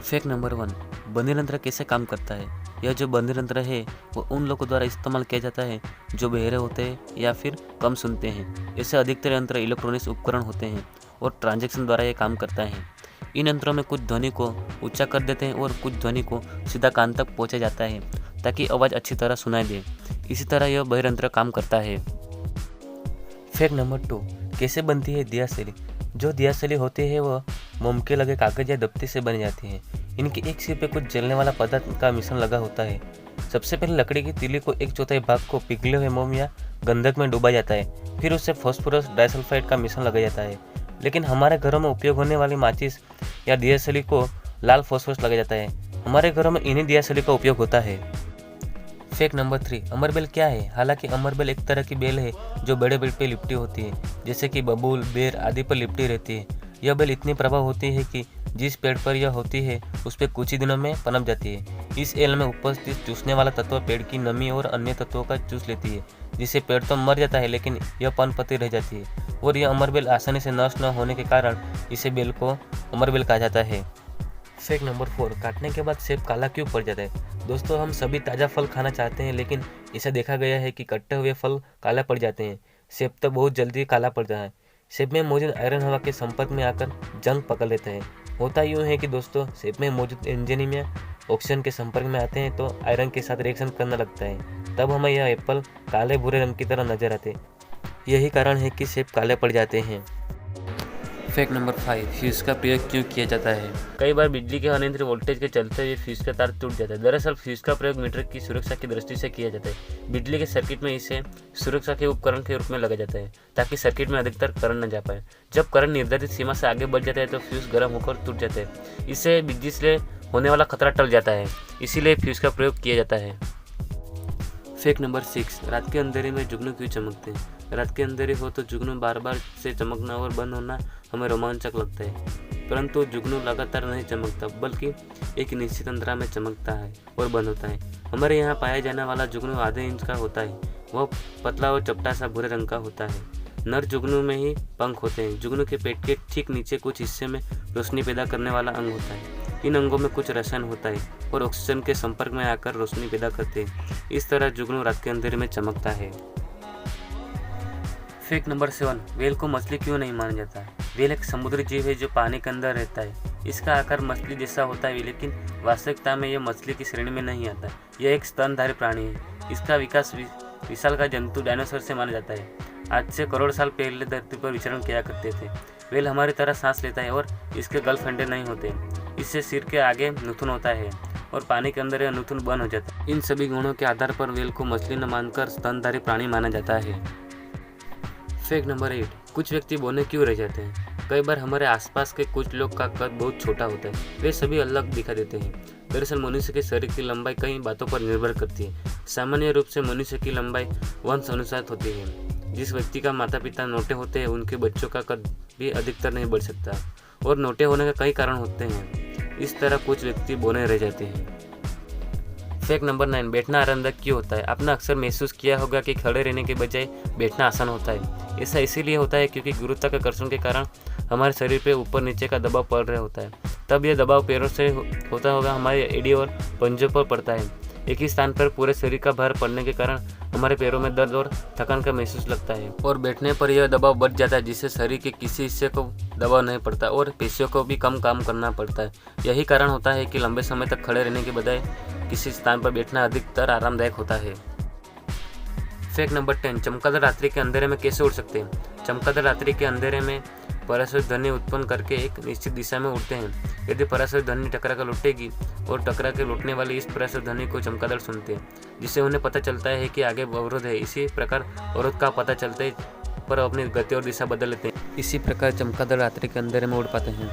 Fact number 1, बंदिर यंत्र कैसे काम करता है। यह जो बंदिर यंत्र है वो उन लोगों द्वारा इस्तेमाल किया जाता है जो बहरे होते हैं या फिर कम सुनते हैं। ऐसे अधिकतर यंत्र इलेक्ट्रॉनिक्स उपकरण होते हैं और ट्रांजैक्शन द्वारा ये काम करता है। इन यंत्रों में कुछ ध्वनि को ऊंचा कर देते हैं और कुछ ध्वनि को सीधा कान तक पहुंचा जाता है ताकि आवाज़ अच्छी तरह सुनाई दे। इसी तरह यह बहिर यंत्र काम करता है। फैक्ट नंबर 2, कैसे बनती है दियासली। जो दियासली होती है वह मोम के लगे कागज या दफ्ती से बन जाती है। इनके एक सिर पे कुछ जलने वाला पदार्थ का मिश्रण लगा होता है। सबसे पहले लकड़ी की तीली को 1/4 भाग को पिघले हुए मोम या गंधक में डूबा जाता है। फिर उससे फास्फोरस डाइसल्फाइड का मिश्रण लगाया जाता है। लेकिन हमारे घरों में उपयोग होने वाली माचिस या दियासली को लाल फास्फोरस लगाया जाता है। हमारे घरों में इन्हीं दियासली का उपयोग होता है। फैक्ट नंबर 3, अमर बेल क्या है। हालांकि अमर बेल एक तरह की बेल है जो बड़े पेड़ पे लिपटी होती है, जैसे कि बबूल, बेर आदि पर लिपटी रहती है। यह बेल इतनी प्रभाव होती है कि जिस पेड़ पर यह होती है उस पर कुछ ही दिनों में पनप जाती है। इस एल में उपस्थित चूसने वाला तत्व पेड़ की नमी और अन्य तत्वों का चूस लेती है, जिससे पेड़ तो मर जाता है लेकिन यह पनपती रह जाती है। और यह अमर बेल आसानी से नष्ट न होने के कारण इसे बेल को अमर बेल कहा जाता है। फैक्ट नंबर 4, काटने के बाद सेब काला क्यों पड़ जाता है। दोस्तों, हम सभी ताज़ा फल खाना चाहते हैं लेकिन ऐसा देखा गया है कि कटे हुए फल काला पड़ जाते हैं। सेब तो बहुत जल्दी काला पड़ जाता है। सेब में मौजूद आयरन हवा के संपर्क में आकर जंग पकड़ लेते हैं। होता यूँ है कि दोस्तों, सेब में मौजूद एंजाइम या ऑक्सीजन के संपर्क में आते हैं तो आयरन के साथ रिएक्शन करने लगता है। तब हमें यह एप्पल काले भूरे रंग की तरह नजर आते हैं। यही कारण है कि सेब काले पड़ जाते हैं। फैक्ट नंबर 5, फ्यूज़ का प्रयोग क्यों किया जाता है। कई बार बिजली के अनियंत्रित वोल्टेज के चलते हुए फ्यूज़ का तार टूट जाता है। दरअसल फ्यूज़ का प्रयोग मीटर की सुरक्षा की दृष्टि से किया जाता है। बिजली के सर्किट में इसे सुरक्षा के उपकरण के रूप में लगाया जाता है ताकि सर्किट में अधिकतर करंट न जा पाए। जब करंट निर्धारित सीमा से आगे बढ़ जाता है तो फ्यूज़ गर्म होकर टूट जाता है। इससे बिजली से होने वाला खतरा टल जाता है, इसीलिए फ्यूज़ का प्रयोग किया जाता है। फैक्ट नंबर 6, रात के अंधेरे में जुगनू क्यों चमकते हैं। रात के अंधेरे हो तो जुगनू बार बार से चमकना और बंद होना हमें रोमांचक लगता है, परंतु जुगनू लगातार नहीं चमकता बल्कि एक निश्चित अंतराल में चमकता है और बंद होता है। हमारे यहाँ पाया जाने वाला जुगनू आधे इंच का होता है। वह पतला और चपटा सा भूरे रंग का होता है। नर जुगनू में ही पंख होते हैं। जुगनू के पेट के ठीक नीचे कुछ हिस्से में रोशनी पैदा करने वाला अंग होता है। इन अंगों में कुछ रसायन होता है और ऑक्सीजन के संपर्क में आकर रोशनी पैदा करते हैं। इस तरह जुगनू रात के अंधेरे में चमकता है। फैक्ट नंबर 7, व्हेल को मछली क्यों नहीं माना जाता है। व्हेल एक समुद्री जीव है जो पानी के अंदर रहता है। इसका आकार मछली जैसा होता है लेकिन वास्तविकता में यह मछली की श्रेणी में नहीं आता। यह एक स्तनधारी प्राणी है। इसका विकास विशालकाय जंतु डायनासोर से माना जाता है। आज से करोड़ साल पहले धरती पर विचरण किया करते थे। व्हेल हमारी तरह सांस लेता है और इसके गल फंडे नहीं होते। इससे सिर के आगे नथुन होता है और पानी के अंदर यह नथुन बंद हो जाता है। इन सभी गुणों के आधार पर व्हेल को मछली न मानकर स्तनधारी प्राणी माना जाता है। फैक्ट नंबर 8, कुछ व्यक्ति बौने क्यों रह जाते हैं। कई बार हमारे आसपास के कुछ लोग का कद बहुत छोटा होता है। वे सभी अलग दिखाई देते हैं। दरअसल मनुष्य के शरीर की लंबाई कई बातों पर निर्भर करती है। सामान्य रूप से मनुष्य की लंबाई वंश अनुसार होती है। जिस व्यक्ति का माता पिता मोटे होते हैं उनके बच्चों का कद भी अधिकतर नहीं बढ़ सकता और मोटे होने के कई कारण होते हैं। इस तरह कुछ व्यक्ति बौने रह जाते हैं। फैक्ट नंबर 9, बैठना आरामदायक क्यों होता है। आपने अक्सर महसूस किया होगा कि खड़े रहने के बजाय बैठना आसान होता है। ऐसा इसीलिए होता है क्योंकि गुरुत्वाकर्षण के कारण हमारे शरीर पे ऊपर नीचे का दबाव पड़ रहा होता है। तब यह दबाव पैरों से होता होगा हमारे एड़ी और पंजों पर पड़ता है। एक ही स्थान पर पूरे शरीर का भार पड़ने के कारण हमारे पैरों में दर्द और थकान का महसूस लगता है और बैठने पर यह दबाव बढ़ जाता है, जिससे शरीर के किसी हिस्से को दबाव नहीं पड़ता और पेशियों को भी कम काम करना पड़ता है। यही कारण होता है कि लंबे समय तक खड़े रहने के बजाय किसी स्थान पर बैठना अधिकतर आरामदायक होता है। फैक्ट नंबर 10, चमगादड़ रात्रि के अंधेरे में कैसे उड़ सकते हैं। चमगादड़ रात्रि के अंधेरे में पराशर ध्वनि उत्पन्न करके एक निश्चित दिशा में उड़ते हैं। यदि पराशर ध्वनि टकरा कर लौटेगी और टकरा के लौटने वाली इस पराशर ध्वनि को चमगादड़ सुनते हैं, जिससे उन्हें पता चलता है कि आगे अवरोध है। इसी प्रकार अवरोध का पता चलते पर अपनी गति और दिशा बदल लेते हैं। इसी प्रकार चमगादड़ रात्रि के अंधेरे में उड़ पाते हैं।